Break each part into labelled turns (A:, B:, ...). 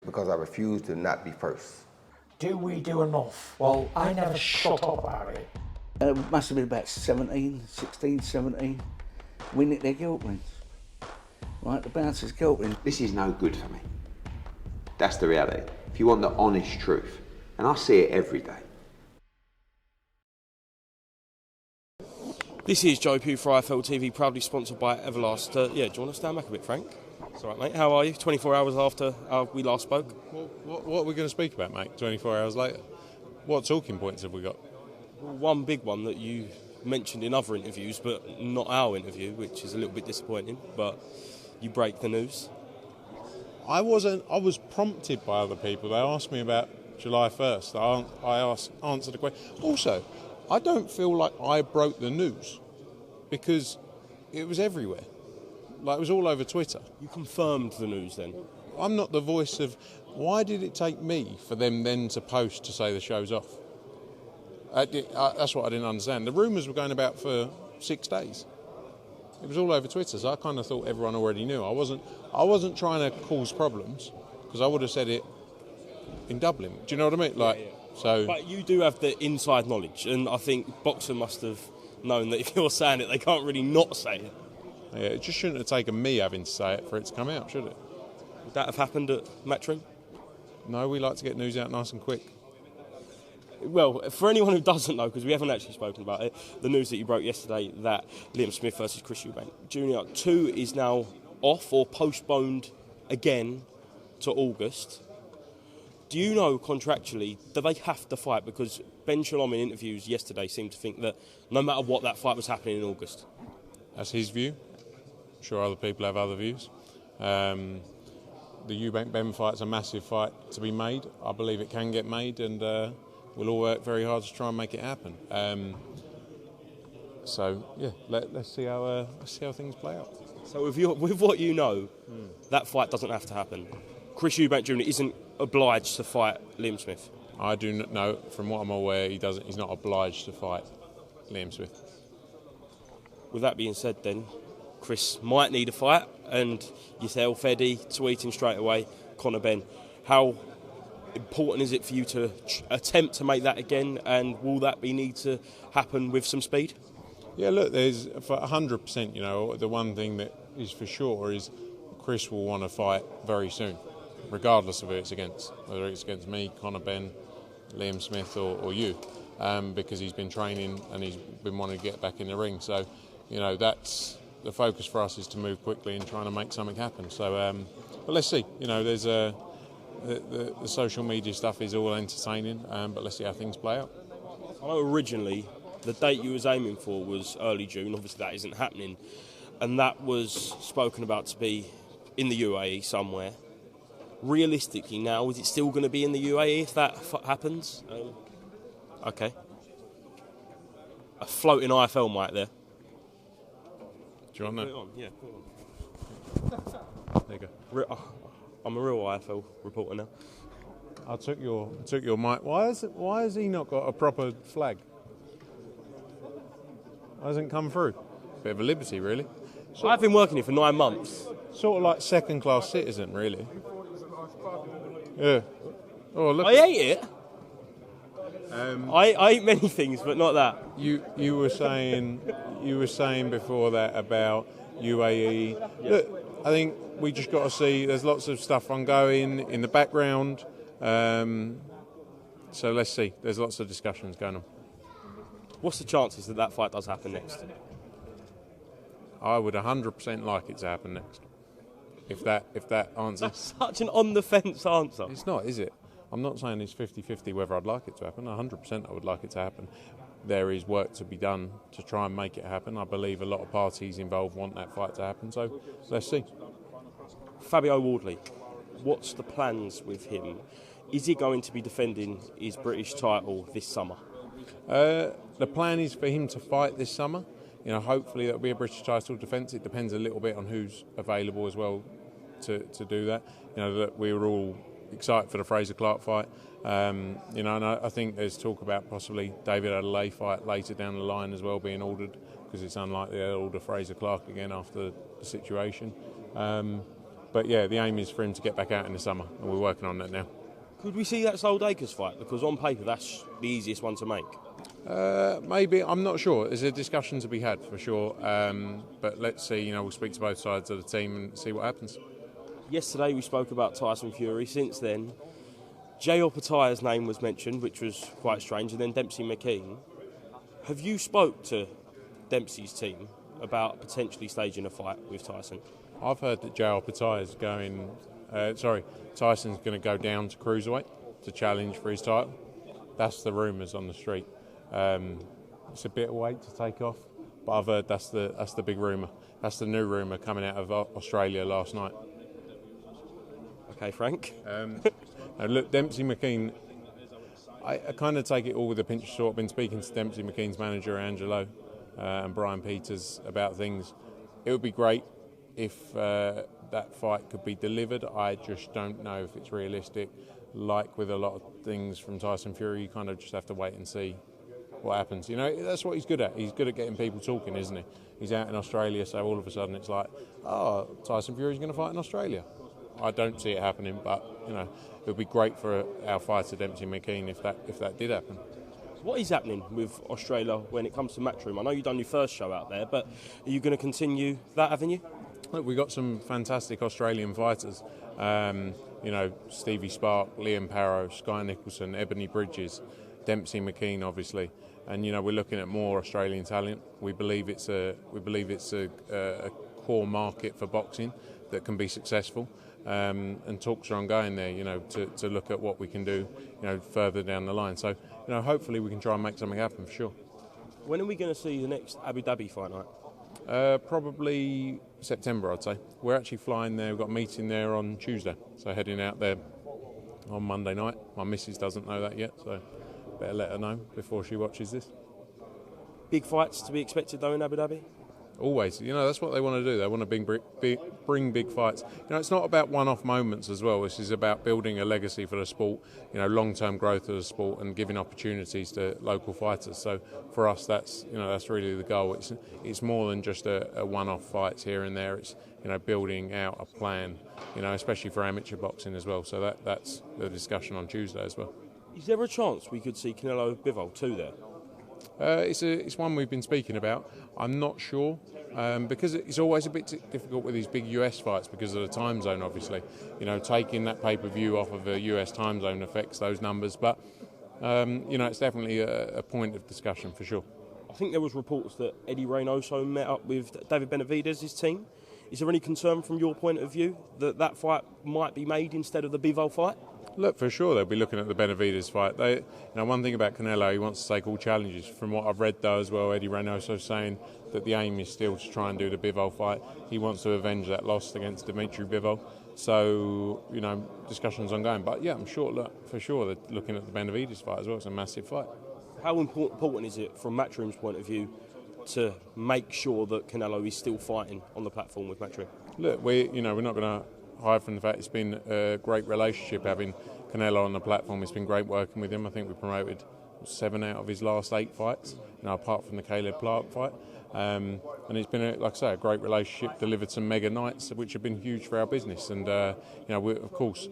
A: because I refuse to not be first.
B: Do we do enough? Well, I never shut up about it.
C: It must have been about 16, 17. We nicked their guilt rings. Right, the bouncer's guilt ring.
D: This is no good for me. That's the reality. If you want the honest truth, and I see it every day.
E: This is Joe Pugh for IFL TV, proudly sponsored by Everlast. Do you want to stand back a bit, Frank? It's all right, mate. How are you? 24 hours after we last spoke.
F: Well, what are we going to speak about, mate, 24 hours later? What talking points have we got?
E: One big one that you mentioned in other interviews, but not our interview, which is a little bit disappointing, but you break the news.
F: I was prompted by other people. They asked me about July 1st. I answered the question. Also, I don't feel like I broke the news because it was everywhere. Like, it was all over Twitter.
E: You confirmed the news then?
F: I'm not the voice of... Why did it take me for them then to post to say the show's off? That's what I didn't understand. The rumours were going about for 6 days. It was all over Twitter, so I kind of thought everyone already knew. I wasn't trying to cause problems because I would have said it in Dublin. Do you know what I mean?
E: Yeah. So, but you do have the inside knowledge, and I think Boxer must have known that if you're saying it, they can't really not say it.
F: Yeah, it just shouldn't have taken me having to say it for it to come out, should it?
E: Would that have happened at Matchroom?
F: No, we like to get news out nice and quick.
E: Well, for anyone who doesn't know, because we haven't actually spoken about it, the news that you broke yesterday that Liam Smith versus Chris Eubank Jr. 2 is now off or postponed again to August. Do you know contractually, do they have to fight? Because Ben Shalom in interviews yesterday seemed to think that no matter what, that fight was happening in August.
F: That's his view. I'm sure other people have other views. The Eubank-Ben fight's a massive fight to be made. I believe it can get made, and we'll all work very hard to try and make it happen. Let's see how things play out.
E: So with what you know, that fight doesn't have to happen. Chris Eubank Jr. isn't obliged to fight Liam Smith.
F: I do not know. From what I'm aware, he's not obliged to fight Liam Smith.
E: With that being said, then Chris might need a fight, and yourself, Eddie, tweeting straight away, Conor Ben. How important is it for you to attempt to make that again, and will that need to happen with some speed?
F: Yeah, look, there's for 100%. You know, the one thing that is for sure is Chris will want to fight very soon, regardless of who it's against, whether it's against me, Conor Ben, Liam Smith, or you, because he's been training and he's been wanting to get back in the ring. So, you know, that's the focus for us, is to move quickly and trying to make something happen. So, but let's see. You know, there's the social media stuff is all entertaining, but let's see how things play out.
E: I know originally the date you was aiming for was early June. Obviously that isn't happening, and that was spoken about to be in the UAE somewhere. Realistically now, is it still going to be in the UAE if that happens? Okay. A floating IFL mic there.
F: Do you want that?
E: Put it on, yeah, put it on.
F: There you go.
E: I'm a real IFL reporter now.
F: I took your mic. Why has he not got a proper flag? Hasn't come through. Bit of a liberty, really.
E: I've been working here for 9 months.
F: Sort of like second-class citizen, really. Yeah. Oh, look.
E: I ate it. I ate many things, but not that.
F: You were saying before that about UAE. Yeah. Look, I think we just got to see. There's lots of stuff ongoing in the background. So let's see. There's lots of discussions going on.
E: What's the chances that fight does happen next?
F: I would 100% like it to happen next. If that answer.
E: That's such an on-the-fence answer.
F: It's not, is it? I'm not saying it's 50-50 whether I'd like it to happen. 100% I would like it to happen. There is work to be done to try and make it happen. I believe a lot of parties involved want that fight to happen, so let's see.
E: Fabio Wardley, what's the plans with him? Is he going to be defending his British title this summer?
F: The plan is for him to fight this summer. You know, hopefully that'll be a British title defence. It depends a little bit on who's available as well to do that. You know, that we were all excited for the Fraser Clark fight. You know, and I think there's talk about possibly David Adelaide fight later down the line as well being ordered, because it's unlikely they'll order Fraser Clark again after the situation. But yeah, the aim is for him to get back out in the summer, and we're working on that now.
E: Could we see that Soldakis fight? Because on paper, that's the easiest one to make.
F: Maybe, I'm not sure. There's a discussion to be had for sure. But let's see, we'll speak to both sides of the team and see what happens.
E: Yesterday we spoke about Tyson Fury. Since then, Jay Opataia's name was mentioned, which was quite strange, and then Dempsey McKean. Have you spoke to Dempsey's team about potentially staging a fight with Tyson?
F: I've heard that Jay Opataia's Tyson's going to go down to cruiserweight to challenge for his title. That's the rumours on the street. It's a bit of weight to take off, but I've heard that's the big rumour. That's the new rumour coming out of Australia last night.
E: Okay, Frank.
F: Now look, Dempsey McKean, I kind of take it all with a pinch of salt. I've been speaking to Dempsey McKean's manager, Angelo, and Brian Peters about things. It would be great if that fight could be delivered. I just don't know if it's realistic. Like with a lot of things from Tyson Fury, you kind of just have to wait and see what happens. That's what he's good at. He's good at getting people talking, isn't he? He's out in Australia, so all of a sudden it's like, oh, Tyson Fury's going to fight in Australia. I don't see it happening, but it would be great for our fighter Dempsey McKean if that did happen.
E: What is happening with Australia when it comes to Matchroom? I know you've done your first show out there, but are you going to continue that avenue?
F: Look, we've got some fantastic Australian fighters. Stevie Spark, Liam Parrow, Sky Nicholson, Ebony Bridges, Dempsey McKean, obviously, and we're looking at more Australian talent. We believe it's a core market for boxing that can be successful, and talks are ongoing there. To look at what we can do, further down the line. So, hopefully we can try and make something happen for sure.
E: When are we going to see the next Abu Dhabi fight night?
F: Probably September, I'd say. We're actually flying there. We've got a meeting there on Tuesday, so heading out there on Monday night. My missus doesn't know that yet, so better let her know before she watches this.
E: Big fights to be expected though in Abu Dhabi?
F: Always. That's what they want to do. They want to bring big fights. It's not about one-off moments as well. This is about building a legacy for the sport, long-term growth of the sport and giving opportunities to local fighters. So for us, that's really the goal. It's more than just a one-off fights here and there. It's, building out a plan, especially for amateur boxing as well. So that's the discussion on Tuesday as well.
E: Is there a chance we could see Canelo Bivol 2 there?
F: It's one we've been speaking about. I'm not sure because it's always a bit difficult with these big US fights because of the time zone, obviously. Taking that pay-per-view off of a US time zone affects those numbers, but it's definitely a point of discussion for sure.
E: I think there was reports that Eddie Reynoso met up with David Benavidez' team. Is there any concern from your point of view that fight might be made instead of the Bivol fight?
F: Look, for sure they'll be looking at the Benavidez fight. One thing about Canelo, he wants to take all challenges. From what I've read, though, as well, Eddie Reynoso saying that the aim is still to try and do the Bivol fight. He wants to avenge that loss against Dimitri Bivol. So, discussions ongoing. But yeah, I'm sure, for sure, they're looking at the Benavidez fight as well. It's a massive fight.
E: How important is it, from Matchroom's point of view, to make sure that Canelo is still fighting on the platform with Matchroom?
F: Look, we're not going to hide from the fact it's been a great relationship having Canelo on the platform. It's been great working with him. I think we promoted 7 out of his last 8 fights, apart from the Caleb Clark fight. And it's been, a great relationship, delivered some mega nights, which have been huge for our business. And, we, of course,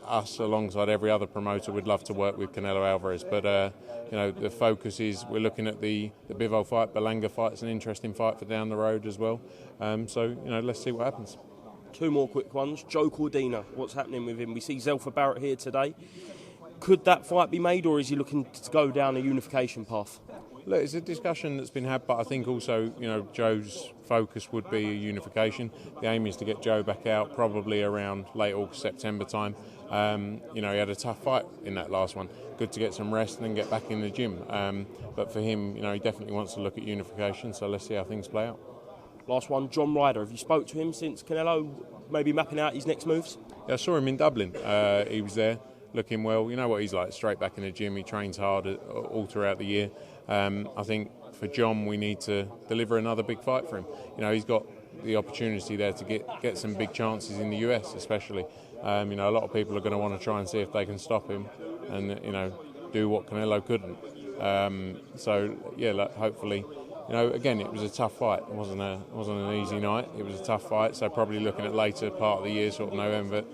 F: us alongside every other promoter would love to work with Canelo Alvarez. But, the focus is we're looking at the Bivol fight. Berlanga fight's an interesting fight for down the road as well. Let's see what happens.
E: 2 more quick ones. Joe Cordina, what's happening with him? We see Zelfa Barrett here today. Could that fight be made, or is he looking to go down a unification path?
F: Look, it's a discussion that's been had, but I think also, Joe's focus would be a unification. The aim is to get Joe back out probably around late August, September time. He had a tough fight in that last one. Good to get some rest and then get back in the gym. But for him, he definitely wants to look at unification, so let's see how things play out.
E: Last one, John Ryder. Have you spoke to him since Canelo maybe mapping out his next moves?
F: Yeah, I saw him in Dublin. He was there looking well. You know what he's like, straight back in the gym. He trains hard all throughout the year. I think for John, we need to deliver another big fight for him. He's got the opportunity there to get some big chances in the US especially. A lot of people are going to want to try and see if they can stop him and, do what Canelo couldn't. Hopefully You know, again, it was a tough fight. It wasn't an easy night. It was a tough fight. So probably looking at later part of the year, sort of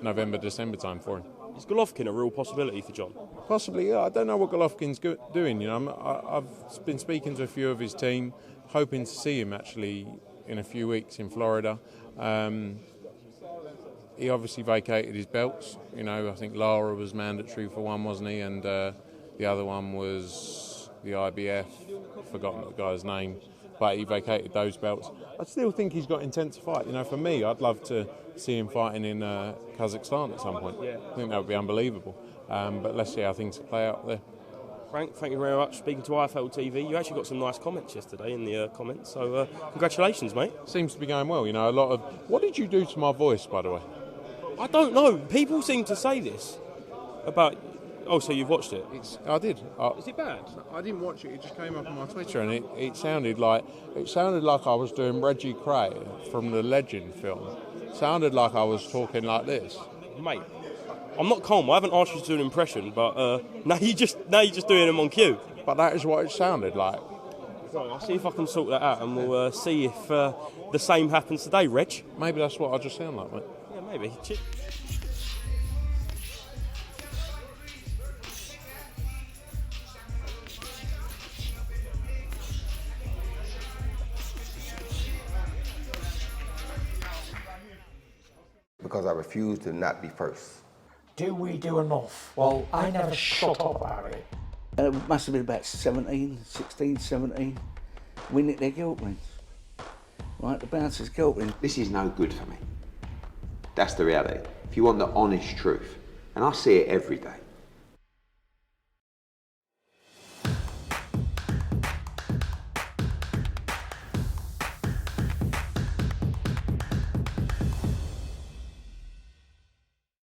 F: November, December time for him.
E: Is Golovkin a real possibility for John?
F: Possibly, yeah. I don't know what Golovkin's doing. You know, I've been speaking to a few of his team, hoping to see him actually in a few weeks in Florida. He obviously vacated his belts. You know, I think Lara was mandatory for one, wasn't he? And the other one was the IBF. Forgotten the guy's name, but he vacated those belts. I still think he's got intent to fight. You know, for me, I'd love to see him fighting in Kazakhstan at some point.
E: Yeah.
F: I think that would be unbelievable. But let's see how things play out there.
E: Frank, thank you very much. Speaking to IFL TV, you actually got some nice comments yesterday in the comments, so congratulations, mate.
F: Seems to be going well. You know, a lot of. What did you do to my voice, by the way?
E: I don't know. People seem to say this about. Oh, so you've watched it?
F: I did.
E: Is it bad?
F: I didn't watch it. It just came up on my Twitter, and it sounded like I was doing Reggie Cray from the Legend film. It sounded like I was talking like this.
E: Mate, I'm not calm. I haven't asked you to do an impression, but now you're just doing them on cue.
F: But that is what it sounded like.
E: Well, I'll see if I can sort that out, and we'll see if the same happens today, Reg.
F: Maybe that's what I just sound like, mate.
E: Yeah, maybe.
A: Because I refuse to not be first.
B: Do we do enough? Well, I never shut up about it.
C: It must have been about 16, 17. We nicked their guilt rings. Right, the bouncer's guilt ring.
D: This is no good for me. That's the reality. If you want the honest truth, and I see it every day,